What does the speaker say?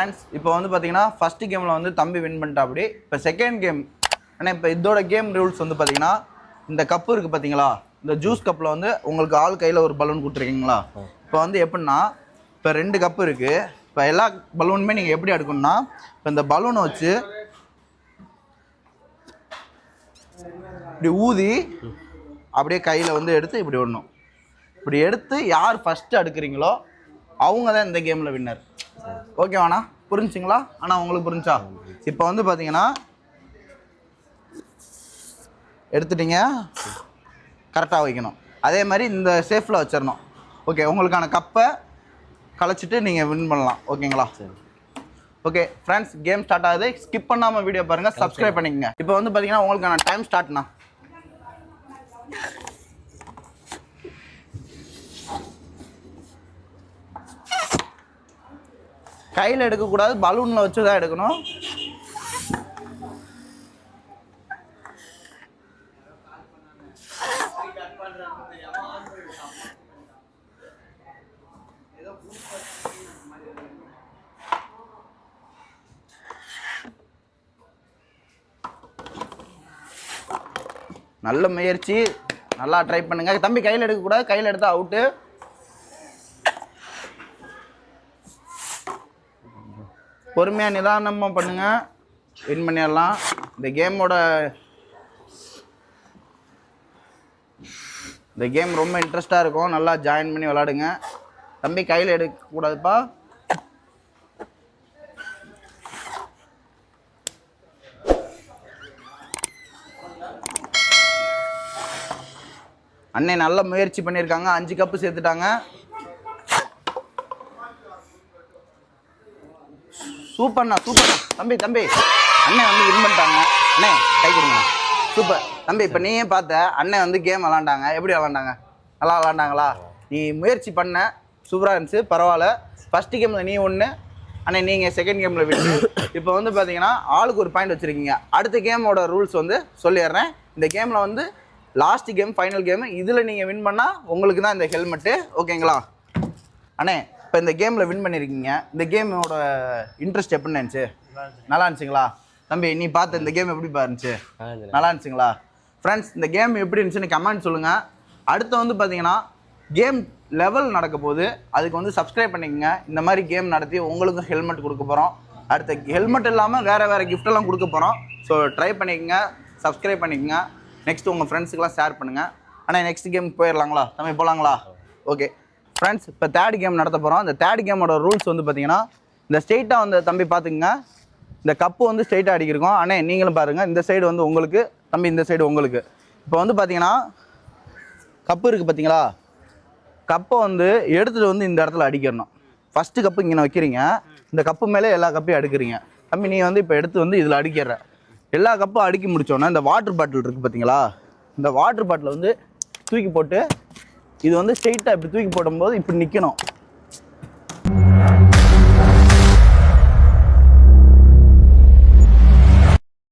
Friends இப்போ வந்து பார்த்தீங்கன்னா ஃபஸ்ட்டு கேமில் வந்து தம்பி வின் பண்ணிட்டா. அப்படி இப்போ செகண்ட் கேம். ஆனால் இப்போ இதோட கேம் ரூல்ஸ் வந்து பார்த்தீங்கன்னா இந்த கப்பு இருக்குது பார்த்தீங்களா, இந்த ஜூஸ் கப்பில் வந்து உங்களுக்கு ஆள் கையில் ஒரு பலூன் கொடுத்துருக்கீங்களா. இப்போ வந்து எப்படின்னா இப்போ 2 கப்பு இருக்குது. இப்போ எல்லா பலூனுமே நீங்கள் எப்படி எடுக்கணும்னா இப்போ இந்த பலூனை வச்சு இப்படி ஊதி அப்படியே கையில் வந்து எடுத்து இப்படி விடணும். இப்படி எடுத்து யார் ஃபஸ்ட்டு அடுக்குறீங்களோ அவங்க தான் இந்த கேமில் வின்னர். ஓகேவாண்ணா, புரிஞ்சுங்களா? ஆனால் உங்களுக்கு புரிஞ்சா? இப்போ வந்து பார்த்தீங்கன்னா எடுத்துட்டீங்க, கரெக்டாக வைக்கணும். அதே மாதிரி இந்த சேஃபில் வச்சிடணும். ஓகே, உங்களுக்கான கப்பை கலைச்சிட்டு நீங்கள் வின் பண்ணலாம். ஓகேங்களா? ஓகே ஃப்ரெண்ட்ஸ், கேம் ஸ்டார்ட் ஆகுது. ஸ்கிப் பண்ணாமல் வீடியோ பாருங்கள், சப்ஸ்கிரைப் பண்ணிக்கங்க. இப்போ வந்து பார்த்தீங்கன்னா உங்களுக்கான டைம் ஸ்டார்ட்ண்ணா. கையில் எடுக்கக்கூடாது, பலூனில் வச்சு தான் எடுக்கணும். நல்ல முயற்சி, நல்லா ட்ரை பண்ணுங்க தம்பி. கையில் எடுக்கக்கூடாது, கையில் எடுத்தால் அவுட்டு. பொறுமையாக நிதானமாக பண்ணுங்க, வின் பண்ணிடலாம். இந்த கேம் ரொம்ப இன்ட்ரெஸ்டாக இருக்கும். நல்லா ஜாயின் பண்ணி விளாடுங்க தம்பி. கையில் எடுக்கக்கூடாதுப்பா. அண்ணே நல்ல முயற்சி பண்ணியிருக்காங்க, 5 கப்பு சேர்த்துட்டாங்க. சூப்பர்ண்ணா, சூப்பர்ண்ணா தம்பி. தம்பி அண்ணன் வந்து வின் பண்ணிட்டாங்க. அண்ணே கை கொடுங்க. சூப்பர் தம்பி. இப்போ நீயே பார்த்த அண்ணன் வந்து கேம் விளாண்டாங்க. எப்படி விளாண்டாங்க? நல்லா விளாண்டாங்களா? நீ முயற்சி பண்ண, சூப்பராக இருந்துச்சு, பரவாயில்ல. ஃபஸ்ட்டு கேமில் நீ 1, அண்ணே நீங்கள் செகண்ட் கேமில் விட்டு. இப்போ வந்து பார்த்தீங்கன்னா ஆளுக்கு ஒரு பாயிண்ட் வச்சுருக்கீங்க. அடுத்த கேமோட ரூல்ஸ் வந்து சொல்லிடுறேன். இந்த கேமில் வந்து லாஸ்ட் கேம், ஃபைனல் கேமு. இதில் நீங்கள் வின் பண்ணால் உங்களுக்கு தான் இந்த ஹெல்மெட்டு. ஓகேங்களா அண்ணே? இப்போ இந்த கேமில் வின் பண்ணியிருக்கீங்க. இந்த கேமோட இன்ட்ரெஸ்ட் எப்படி இருந்துச்சு? நல்லா இருந்துச்சுங்களா தம்பி? நீ பார்த்த இந்த கேம் எப்படி இருந்துச்சு? நல்லா இருந்துச்சுங்களா? ஃப்ரெண்ட்ஸ், இந்த கேம் எப்படி இருந்துச்சுன்னு கமெண்ட் சொல்லுங்கள். அடுத்து வந்து பார்த்தீங்கன்னா கேம் லெவல் நடக்க போகுது. அதுக்கு வந்து சப்ஸ்கிரைப் பண்ணிக்கோங்க. இந்த மாதிரி கேம் நடத்தி உங்களுக்கும் ஹெல்மெட் கொடுக்க போகிறோம். அடுத்த ஹெல்மெட் இல்லாமல் வேறு கிஃப்டெல்லாம் கொடுக்க போகிறோம். ஸோ ட்ரை பண்ணிக்கோங்க, சப்ஸ்கிரைப் பண்ணிக்கோங்க. நெக்ஸ்ட் உங்கள் ஃப்ரெண்ட்ஸுக்கெலாம் ஷேர் பண்ணுங்கள். ஆனால் நெக்ஸ்ட் கேம் போயிடலாங்களா தம்பி? போகலாங்களா? ஓகே ஃப்ரெண்ட்ஸ், இப்போ தேர்ட் கேம் நடத்த போகிறோம். இந்த தேர்ட் கேமோட ரூல்ஸ் வந்து பார்த்தீங்கன்னா இந்த ஸ்ட்ரெயிட்டாக வந்து தம்பி பார்த்துக்குங்க. இந்த கப்பு வந்து ஸ்ட்ரெயிட்டாக அடிக்கிருக்கோம். அண்ணே நீங்களும் பாருங்கள். இந்த சைடு வந்து உங்களுக்கு, தம்பி இந்த சைடு உங்களுக்கு. இப்போ வந்து பார்த்தீங்கன்னா கப்பு இருக்குது பார்த்தீங்களா, கப்பை வந்து எடுத்துகிட்டு வந்து இந்த இடத்துல அடிக்கிறணும். ஃபஸ்ட்டு கப்பு இங்கே வைக்கிறீங்க, இந்த கப்பு மேலே எல்லா கப்பையும் அடுக்குறீங்க. தம்பி நீ வந்து இப்போ எடுத்து வந்து இதில் அடிக்கிற. எல்லா கப்பும் அடுக்கி முடித்தோன்னா இந்த வாட்டர் பாட்டில் இருக்குது பார்த்தீங்களா, இந்த வாட்டர் பாட்டிலை வந்து தூக்கி போட்டு இது வந்து ஸ்ட்ரெயிட்டாக இப்படி தூக்கி போடும்போது இப்படி நிற்கணும்.